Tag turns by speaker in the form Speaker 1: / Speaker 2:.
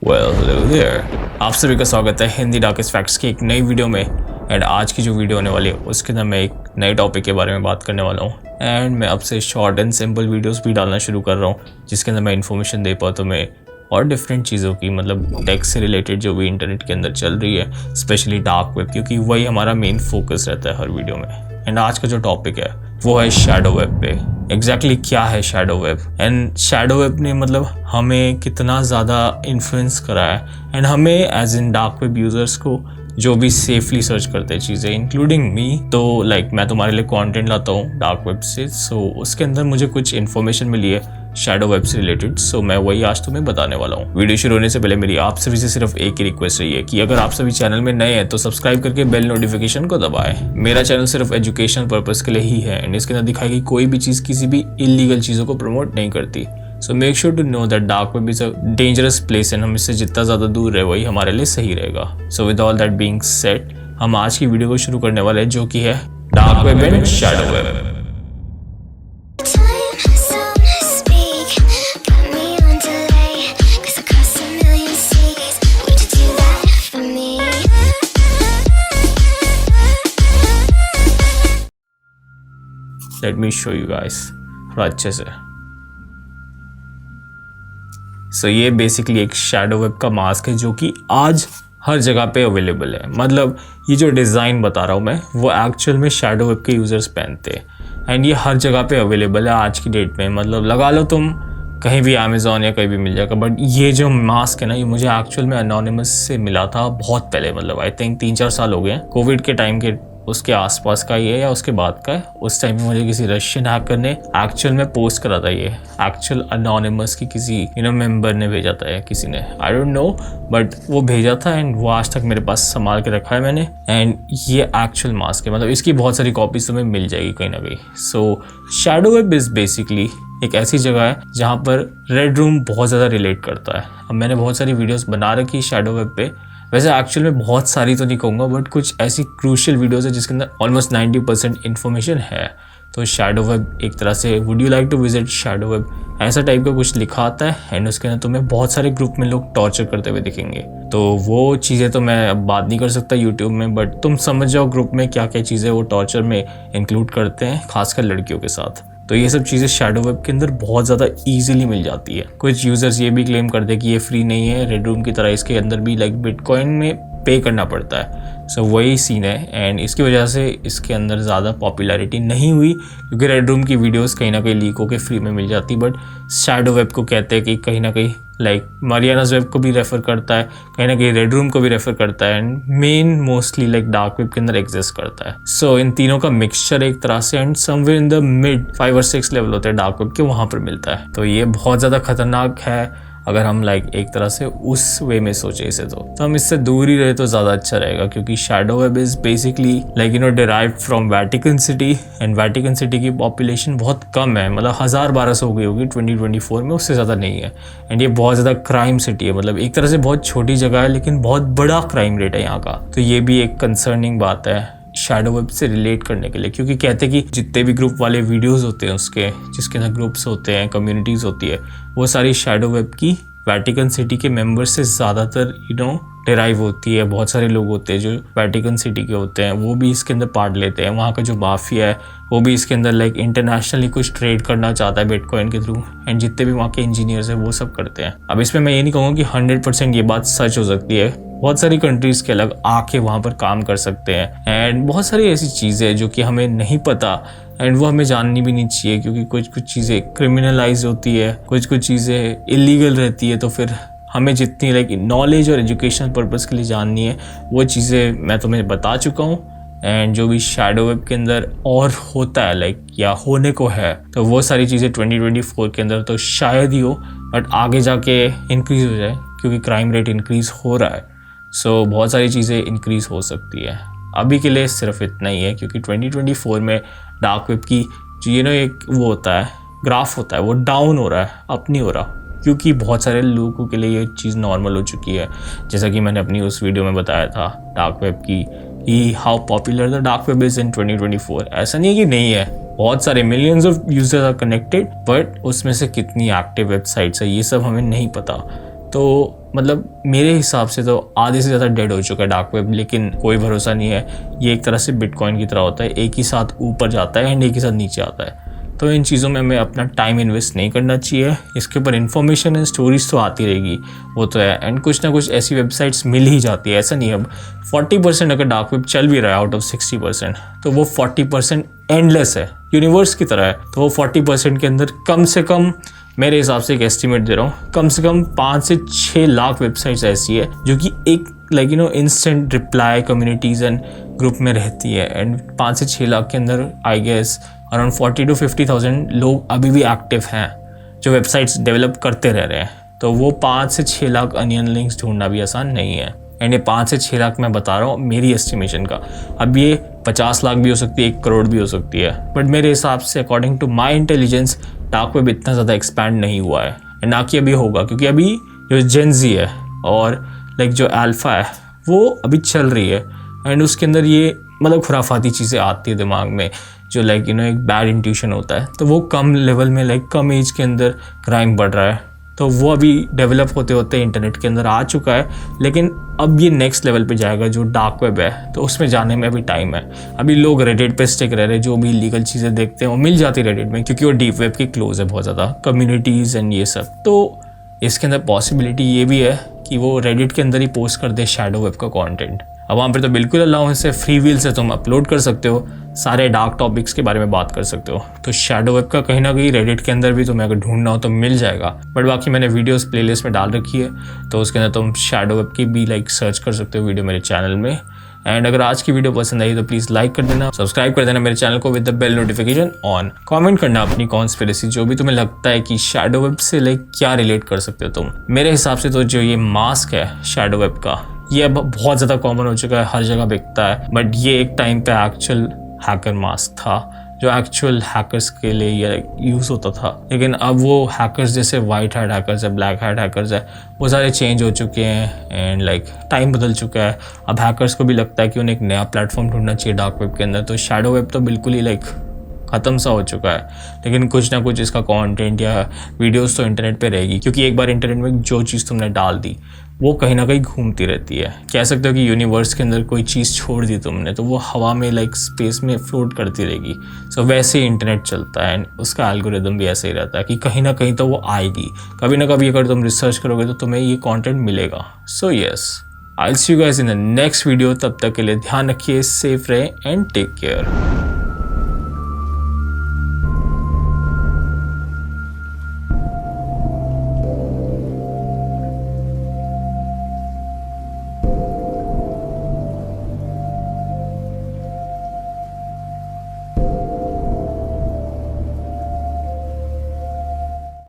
Speaker 1: Hello there, आप सभी का स्वागत है हिंदी डार्केस्ट फैक्ट्स की एक नई वीडियो में। एंड आज की जो वीडियो होने वाली है उसके अंदर मैं एक नए टॉपिक के बारे में बात करने वाला हूँ। एंड मैं अब से शॉर्ट एंड सिंपल वीडियोस भी डालना शुरू कर रहा हूँ जिसके अंदर मैं इन्फॉर्मेशन दे पाऊँ तुम्हें और डिफरेंट चीज़ों की, मतलब टेक से रिलेटेड जो भी इंटरनेट के अंदर चल रही है, स्पेशली डार्क वेब, क्योंकि वही हमारा मेन फोकस रहता है हर वीडियो में। एंड आज का जो टॉपिक है वो है शैडो वेब पे। एग्जैक्टली क्या है shadow web and shadow web ने मतलब हमें कितना ज़्यादा इन्फ्लुएंस करा है एंड हमें as in dark web users को जो भी सेफली सर्च करते हैं चीज़ें, इंक्लूडिंग मी। तो मैं तुम्हारे लिए कंटेंट लाता हूँ डार्क वेब से, सो उसके अंदर मुझे कुछ इन्फॉर्मेशन मिली है शैडो वेब से रिलेटेड, सो मैं वही आज तुम्हें बताने वाला हूँ। वीडियो शुरू होने से पहले मेरी आप सभी से सिर्फ एक ही रिक्वेस्ट रही है कि अगर आप सभी चैनल में नए हैं तो सब्सक्राइब करके बेल नोटिफिकेशन को दबाएं। मेरा चैनल सिर्फ एजुकेशन पर्पस के लिए ही है एंड इसके अंदर दिखाई गई कोई भी चीज़ किसी भी इलीगल चीज़ों को प्रमोट नहीं करती। So make sure to know that dark web is a dangerous place and हम इससे जितना ज़्यादा दूर रहे वही हमारे लिए सही रहेगा। So with all that being said, हम आज की वीडियो को शुरू करने वाले हैं जो कि है dark web and shadow web. Let me show you guys थोड़ा अच्छे से। सो ये बेसिकली एक शैडो वेब का मास्क है जो कि आज हर जगह पे अवेलेबल है। मतलब ये जो डिज़ाइन बता रहा हूँ मैं वो एक्चुअल में शैडो वेब के यूज़र्स पहनते हैं एंड ये हर जगह पे अवेलेबल है आज की डेट में। मतलब लगा लो तुम कहीं भी अमेज़ॉन या कहीं भी मिल जाएगा। बट ये जो मास्क है ना, ये मुझे एक्चुअल में अनोनिमस से मिला था बहुत पहले, मतलब आई थिंक 3-4 साल हो गए हैं। कोविड के टाइम के उसके आसपास का ये या उसके बाद का है। उस टाइम में मुझे किसी रशियन हैकर ने एक्चुअल में पोस्ट करा था, ये एक्चुअल अनोनिमस की किसी मेंबर ने भेजा था या किसी ने, आई डोंट नो, बट वो भेजा था एंड वो आज तक मेरे पास संभाल के रखा है मैंने। एंड ये एक्चुअल मास्क है, मतलब इसकी बहुत सारी कॉपीज तुम्हें मिल जाएगी कहीं ना कहीं। सो शैडो वेब इज बेसिकली एक ऐसी जगह है जहाँ पर रेड रूम बहुत ज़्यादा रिलेट करता है। अब मैंने बहुत सारी वीडियोस बना रखी शैडो वेब पे, वैसे एक्चुअल में बहुत सारी तो नहीं कहूँगा, बट कुछ ऐसी क्रूशियल वीडियोस है जिसके अंदर ऑलमोस्ट 90% इन्फॉर्मेशन है। तो शैडो वेब एक तरह से would you like to visit shadow web, ऐसा टाइप का कुछ लिखा आता है एंड उसके अंदर तुम्हें बहुत सारे ग्रुप में लोग टॉर्चर करते हुए दिखेंगे। तो वो चीज़ें तो मैं अब बात नहीं कर सकता यूट्यूब में, बट तुम समझ जाओ ग्रुप में क्या क्या चीज़ें वो टॉर्चर में इंक्लूड करते हैं, खासकर लड़कियों के साथ। तो ये सब चीज़ें शैडो वेब के अंदर बहुत ज़्यादा इजीली मिल जाती है। कुछ यूज़र्स ये भी क्लेम करते हैं कि ये फ्री नहीं है, रेड रूम की तरह इसके अंदर भी बिटकॉइन में पे करना पड़ता है। सो वही सीन है एंड इसकी वजह से इसके अंदर ज़्यादा पॉपुलैरिटी नहीं हुई, क्योंकि रेड रूम की वीडियोस कहीं ना कहीं लीक होकर फ्री में मिल जाती। बट शैडो वेब को कहते हैं कि कहीं ना कहीं मारियानास वेब को भी रेफर करता है, कहीं ना कहीं रेड रूम को भी रेफर करता है and main mostly dark web के अंदर एग्जिस्ट करता है। सो इन तीनों का मिक्सचर एक तरह से and somewhere in the mid 5 और 6 लेवल होते हैं डार्क वेब के, वहाँ पर मिलता है। तो ये बहुत ज़्यादा खतरनाक है अगर हम एक तरह से उस वे में सोचे इसे, तो हम इससे दूर ही रहे तो ज़्यादा अच्छा रहेगा, क्योंकि shadow web is basically derived from Vatican city and Vatican city की पॉपुलेशन बहुत कम है, मतलब 1000-1200 हो गई होगी 2024 में, उससे ज़्यादा नहीं है। एंड ये बहुत ज़्यादा क्राइम सिटी है, मतलब एक तरह से बहुत छोटी जगह है लेकिन बहुत बड़ा क्राइम रेट है यहाँ का। तो ये भी एक कंसर्निंग बात है शैडो वेब से रिलेट करने के लिए, क्योंकि कहते हैं कि जितने भी ग्रुप वाले वीडियोस होते हैं उसके, जिसके अंदर ग्रुप्स होते हैं, कम्युनिटीज़ होती है, वो सारी शैडो वेब की वेटिकन सिटी के मेंबर्स से ज़्यादातर डिराइव होती है। बहुत सारे लोग होते हैं जो वेटिकन सिटी के होते हैं, वो भी इसके अंदर पार्ट लेते हैं। वहाँ का जो माफिया है वो भी इसके अंदर इंटरनेशनली कुछ ट्रेड करना चाहता है बिटकॉइन के थ्रू, एंड जितने भी वहाँ के इंजीनियर्स हैं वो सब करते हैं। अब इसमें मैं ये नहीं कहूँगा कि 100% ये बात सच हो सकती है, बहुत सारी कंट्रीज़ के अलग आके वहाँ पर काम कर सकते हैं एंड बहुत सारी ऐसी चीज़ें जो कि हमें नहीं पता एंड वो हमें जाननी भी नहीं चाहिए, क्योंकि कुछ चीज़ें क्रिमिनलाइज होती है, कुछ चीज़ें इलीगल रहती है। तो फिर हमें जितनी नॉलेज और एजुकेशनल पर्पज़ के लिए जाननी है वो चीज़ें मैं तुम्हें बता चुका हूँ। एंड जो भी शैडो वेब के अंदर और होता है या होने को है, तो वो सारी चीज़ें 2024 के अंदर तो शायद ही हो, बट आगे जाके इंक्रीज़ हो जाए, क्योंकि क्राइम रेट इंक्रीज़ हो रहा है। सो बहुत सारी चीज़ें इंक्रीज़ हो सकती है। अभी के लिए सिर्फ इतना ही है, क्योंकि 2024 में डार्क वेब की जो एक वो होता है, ग्राफ होता है, वो डाउन हो रहा है, अप नहीं हो रहा, क्योंकि बहुत सारे लोगों के लिए ये चीज़ नॉर्मल हो चुकी है। जैसा कि मैंने अपनी उस वीडियो में बताया था डार्क वेब की how popular the dark web is in 2024। ऐसा नहीं है कि नहीं है, बहुत सारे millions of users are connected, but उसमें से कितनी एक्टिव वेबसाइट्स है ये सब हमें नहीं पता। तो मतलब मेरे हिसाब से तो आधे से ज़्यादा डेड हो चुका है डार्क वेब, लेकिन कोई भरोसा नहीं है। ये एक तरह से बिटकॉइन की तरह होता है, एक ही साथ ऊपर जाता है एंड एक ही साथ नीचे आता है। तो इन चीज़ों में हमें अपना टाइम इन्वेस्ट नहीं करना चाहिए। इसके ऊपर इन्फॉर्मेशन एंड स्टोरीज तो आती रहेगी, वो तो है, एंड कुछ ना कुछ ऐसी वेबसाइट्स मिल ही जाती है। ऐसा नहीं, अब 40% अगर डार्क वेब चल भी रहा है आउट ऑफ 60%, तो वो 40% एंडलेस है, यूनिवर्स की तरह है। तो वो 40% के अंदर कम से कम, मेरे हिसाब से एक एस्टिमेट दे रहा हूँ, कम से कम 5 से 6 लाख वेबसाइट्स ऐसी है जो कि एक instant reply communities and group में रहती है। एंड 5 से 6 लाख के अंदर आई गेस अराउंड 40 to 50,000 लोग अभी भी एक्टिव हैं जो वेबसाइट्स डेवलप करते रह रहे हैं। तो वो 5 से 6 लाख अनियन लिंक्स ढूंढना भी आसान नहीं है। एंड ये 5 से 6 लाख मैं बता रहा हूँ मेरी एस्टिमेशन का। अब ये 50 लाख भी हो सकती है, 1 करोड़ भी हो सकती है, बट मेरे हिसाब से according to my intelligence dark web इतना ज़्यादा एक्सपैंड नहीं हुआ है, ना कि अभी होगा, क्योंकि अभी जो जेन ज़ी है और जो अल्फ़ा है वो अभी चल रही है। एंड उसके अंदर ये मतलब खुराफाती चीज़ें आती है दिमाग में, जो एक बैड इंट्यूशन होता है। तो वो कम लेवल में कम एज के अंदर क्राइम बढ़ रहा है, तो वो अभी डेवलप होते होते इंटरनेट के अंदर आ चुका है। लेकिन अब ये नेक्स्ट लेवल पे जाएगा जो डार्क वेब है, तो उसमें जाने में अभी टाइम है। अभी लोग रेडिट पे स्टिक रह रहे हैं, जो भी लीगल चीज़ें देखते हैं वो मिल जाती है रेडिट में, क्योंकि वो डीप वेब की क्लोज है बहुत ज़्यादा, कम्युनिटीज़ एंड ये सब। तो इसके अंदर पॉसिबिलिटी ये भी है कि वो रेडिट के अंदर ही पोस्ट कर दे शैडो वेब का कंटेंट। अब वहाँ पर तो बिल्कुल अलाउंस है, फ्री व्हील से तुम अपलोड कर सकते हो, सारे डार्क टॉपिक्स के बारे में बात कर सकते हो। तो शैडो वेब का कहीं ना कहीं रेडिट के अंदर भी तुम्हें अगर ढूंढना हो तो मिल जाएगा। बट बाकी मैंने वीडियोस प्लेलिस्ट में डाल रखी है, तो उसके अंदर तुम शैडो वेब की भी सर्च कर सकते हो वीडियो मेरे चैनल में। एंड अगर आज की वीडियो पसंद आई तो प्लीज़ लाइक कर देना, सब्सक्राइब कर देना मेरे चैनल को with the bell notification on. Comment करना अपनी कॉन्स्पिरेसी, जो भी तुम्हें लगता है कि शैडो वेब से क्या रिलेट कर सकते हो तुम। मेरे हिसाब से तो जो ये मास्क है शैडो वेब का, ये अब बहुत ज़्यादा कॉमन हो चुका है, हर जगह बिकता है। बट ये एक टाइम पे एक्चुअल हैकर मास्क था, जो एक्चुअल हैकर्स के लिए ये यूज़ होता था। लेकिन अब वो हैकर्स जैसे वाइट हैट हैकर्स है, ब्लैक हैट हैकर्स है, वो सारे चेंज हो चुके हैं एंड टाइम बदल चुका है। अब हैकर्स को भी लगता है कि उन्हें एक नया प्लेटफॉर्म ढूंढना चाहिए डार्क वेब के अंदर। तो शैडो वेब तो बिल्कुल ही ख़त्म सा हो चुका है। लेकिन कुछ ना कुछ इसका कंटेंट या वीडियोस तो इंटरनेट पे रहेगी, क्योंकि एक बार इंटरनेट में जो चीज़ तुमने डाल दी वो कहीं ना कहीं घूमती रहती है। कह सकते हो कि यूनिवर्स के अंदर कोई चीज़ छोड़ दी तुमने, तो वो हवा में स्पेस में फ्लोट करती रहेगी। सो वैसे ही इंटरनेट चलता है एंड उसका एल्गोरिदम भी ऐसे ही रहता है कि कहीं ना कहीं तो वो आएगी, कभी ना कभी। अगर तुम रिसर्च करोगे तो तुम्हें ये कॉन्टेंट मिलेगा। So yes, I will see you guys in the next video. तब तक के लिए ध्यान रखिए, सेफ रहे एंड टेक केयर।